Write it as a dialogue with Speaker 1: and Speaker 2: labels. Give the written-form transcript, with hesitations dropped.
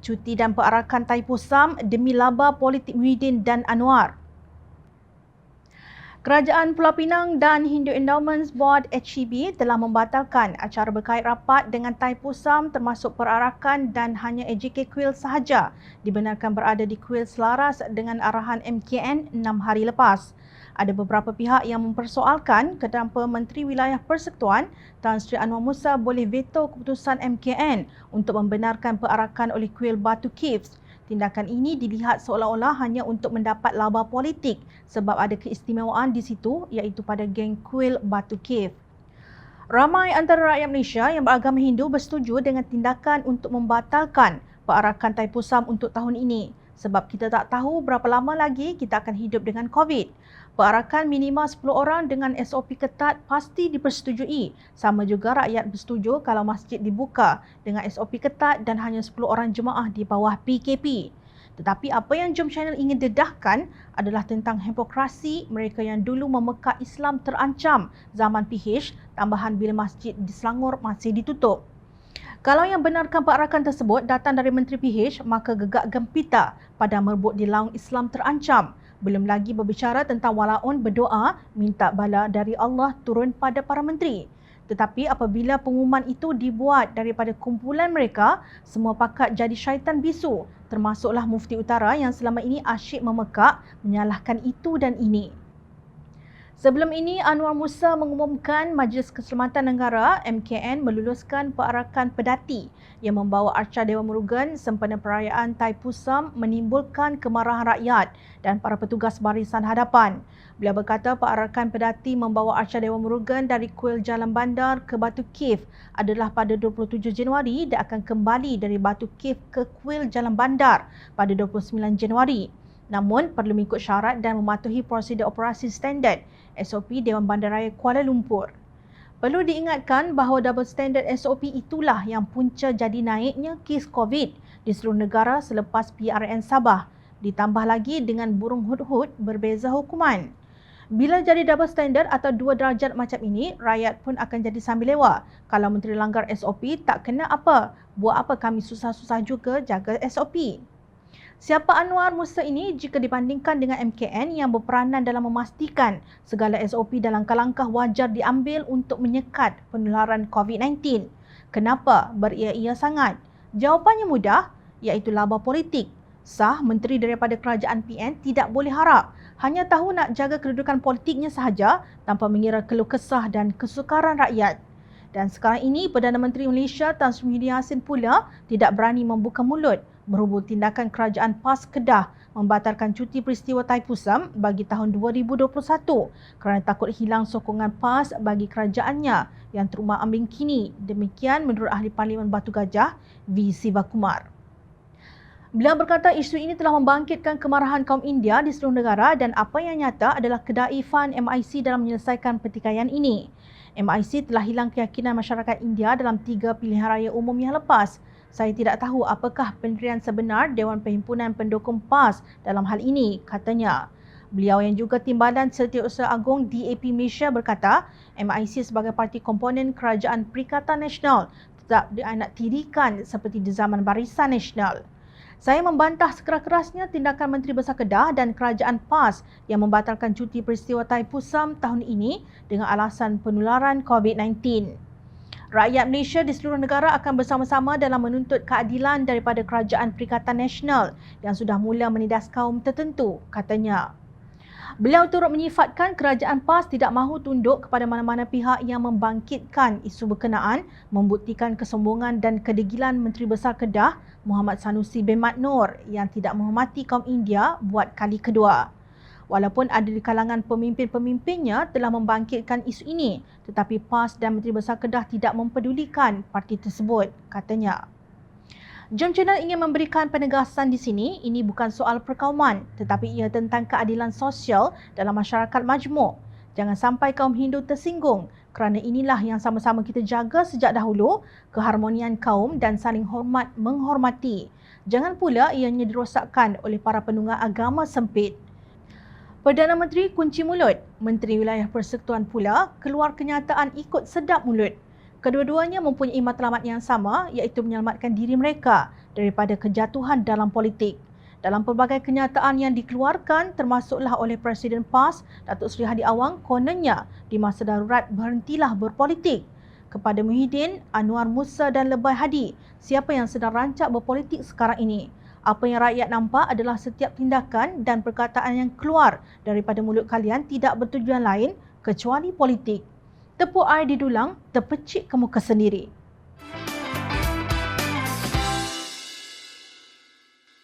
Speaker 1: cuti dan perarakan Taipo Sam demi laba politik Muhyiddin dan Anwar. Kerajaan Pulau Pinang dan Hindu Endowments Board HEB telah membatalkan acara berkait rapat dengan Taipo Sam termasuk perarakan dan hanya AJK Kuil sahaja dibenarkan berada di kuil selaras dengan arahan MKN 6 hari lepas. Ada beberapa pihak yang mempersoalkan kenapa Menteri Wilayah Persekutuan Tan Sri Anwar Musa boleh veto keputusan MKN untuk membenarkan perarakan oleh kuil Batu Caves. Tindakan ini dilihat seolah-olah hanya untuk mendapat laba politik sebab ada keistimewaan di situ iaitu pada geng kuil Batu Cave. Ramai antara rakyat Malaysia yang beragama Hindu bersetuju dengan tindakan untuk membatalkan perarakan Taipo Sam untuk tahun ini sebab kita tak tahu berapa lama lagi kita akan hidup dengan COVID. Perarakan minima 10 orang dengan SOP ketat pasti dipersetujui. Sama juga rakyat bersetuju kalau masjid dibuka dengan SOP ketat dan hanya 10 orang jemaah di bawah PKP. Tetapi apa yang Jom Channel ingin dedahkan adalah tentang hipokrasi mereka yang dulu memekak Islam terancam zaman PH, tambahan bila masjid di Selangor masih ditutup. Kalau yang benarkan perarakan tersebut datang dari Menteri PH, maka gegak gempita pada merebut di laung Islam terancam. Belum lagi berbicara tentang walaun berdoa minta bala dari Allah turun pada para menteri. Tetapi apabila pengumuman itu dibuat daripada kumpulan mereka, semua pakat jadi syaitan bisu, termasuklah Mufti Utara yang selama ini asyik memekak menyalahkan itu dan ini. Sebelum ini, Anwar Musa mengumumkan Majlis Keselamatan Negara MKN meluluskan perarakan pedati yang membawa arca Dewa Murugan sempena perayaan Taipo Sam menimbulkan kemarahan rakyat dan para petugas barisan hadapan. Beliau berkata perarakan pedati membawa arca Dewa Murugan dari kuil Jalan Bandar ke Batu Cave adalah pada 27 Januari dan akan kembali dari Batu Cave ke kuil Jalan Bandar pada 29 Januari. Namun, perlu mengikut syarat dan mematuhi prosedur operasi standard SOP Dewan Bandaraya Kuala Lumpur. Perlu diingatkan bahawa double standard SOP itulah yang punca jadi naiknya kes COVID di seluruh negara selepas PRN Sabah. Ditambah lagi dengan burung hudhud berbeza hukuman. Bila jadi double standard atau 2 darjat macam ini, rakyat pun akan jadi sambil lewa. Kalau menteri langgar SOP, tak kena apa. Buat apa kami susah-susah juga jaga SOP? Siapa Anwar Musa ini jika dibandingkan dengan MKN yang berperanan dalam memastikan segala SOP dan langkah-langkah wajar diambil untuk menyekat penularan COVID-19? Kenapa beria-ia sangat? Jawapannya mudah, iaitu laba politik. Sah menteri daripada kerajaan PN tidak boleh harap, hanya tahu nak jaga kedudukan politiknya sahaja tanpa mengira keluh kesah dan kesukaran rakyat. Dan sekarang ini Perdana Menteri Malaysia Tan Sri Muhyiddin Yassin pula tidak berani membuka mulut berhubung tindakan kerajaan PAS Kedah membatalkan cuti peristiwa Taipo Sam bagi tahun 2021 kerana takut hilang sokongan PAS bagi kerajaannya yang terumbang-ambing kini. Demikian menurut Ahli Parlimen Batu Gajah, V. Sivakumar. Beliau berkata isu ini telah membangkitkan kemarahan kaum India di seluruh negara dan apa yang nyata adalah kedaifan MIC dalam menyelesaikan pertikaian ini. MIC telah hilang keyakinan masyarakat India dalam 3 pilihan raya umum yang lepas. Saya tidak tahu apakah pendirian sebenar Dewan Perhimpunan Pendukung PAS dalam hal ini, katanya. Beliau yang juga Timbalan Setiausaha Agong DAP Malaysia berkata, MIC sebagai parti komponen Kerajaan Perikatan Nasional tetap dianaktirikan seperti di zaman Barisan Nasional. Saya membantah sekeras-kerasnya tindakan Menteri Besar Kedah dan Kerajaan PAS yang membatalkan cuti peristiwa Taipo Sam tahun ini dengan alasan penularan COVID-19. Rakyat Malaysia di seluruh negara akan bersama-sama dalam menuntut keadilan daripada Kerajaan Perikatan Nasional yang sudah mula menindas kaum tertentu, katanya. Beliau turut menyifatkan kerajaan PAS tidak mahu tunduk kepada mana-mana pihak yang membangkitkan isu berkenaan, membuktikan kesombongan dan kedegilan Menteri Besar Kedah, Muhammad Sanusi bin Mat Noor yang tidak menghormati kaum India buat kali kedua. Walaupun ada di kalangan pemimpin-pemimpinnya telah membangkitkan isu ini, tetapi PAS dan Menteri Besar Kedah tidak mempedulikan parti tersebut, katanya. Jom Channel ingin memberikan penegasan di sini, ini bukan soal perkauman, tetapi ia tentang keadilan sosial dalam masyarakat majmuk. Jangan sampai kaum Hindu tersinggung, kerana inilah yang sama-sama kita jaga sejak dahulu, keharmonian kaum dan saling hormat menghormati. Jangan pula ianya dirosakkan oleh para penunggang agama sempit. Perdana Menteri kunci mulut, Menteri Wilayah Persekutuan pula keluar kenyataan ikut sedap mulut. Kedua-duanya mempunyai matlamat yang sama, iaitu menyelamatkan diri mereka daripada kejatuhan dalam politik. Dalam pelbagai kenyataan yang dikeluarkan, termasuklah oleh Presiden PAS, Datuk Seri Hadi Awang, kononnya di masa darurat berhentilah berpolitik. Kepada Muhyiddin, Anwar Musa dan Lebay Hadi, siapa yang sedang rancak berpolitik sekarang ini? Apa yang rakyat nampak adalah setiap tindakan dan perkataan yang keluar daripada mulut kalian tidak bertujuan lain kecuali politik. Tepuk air didulang, terpecik ke muka sendiri.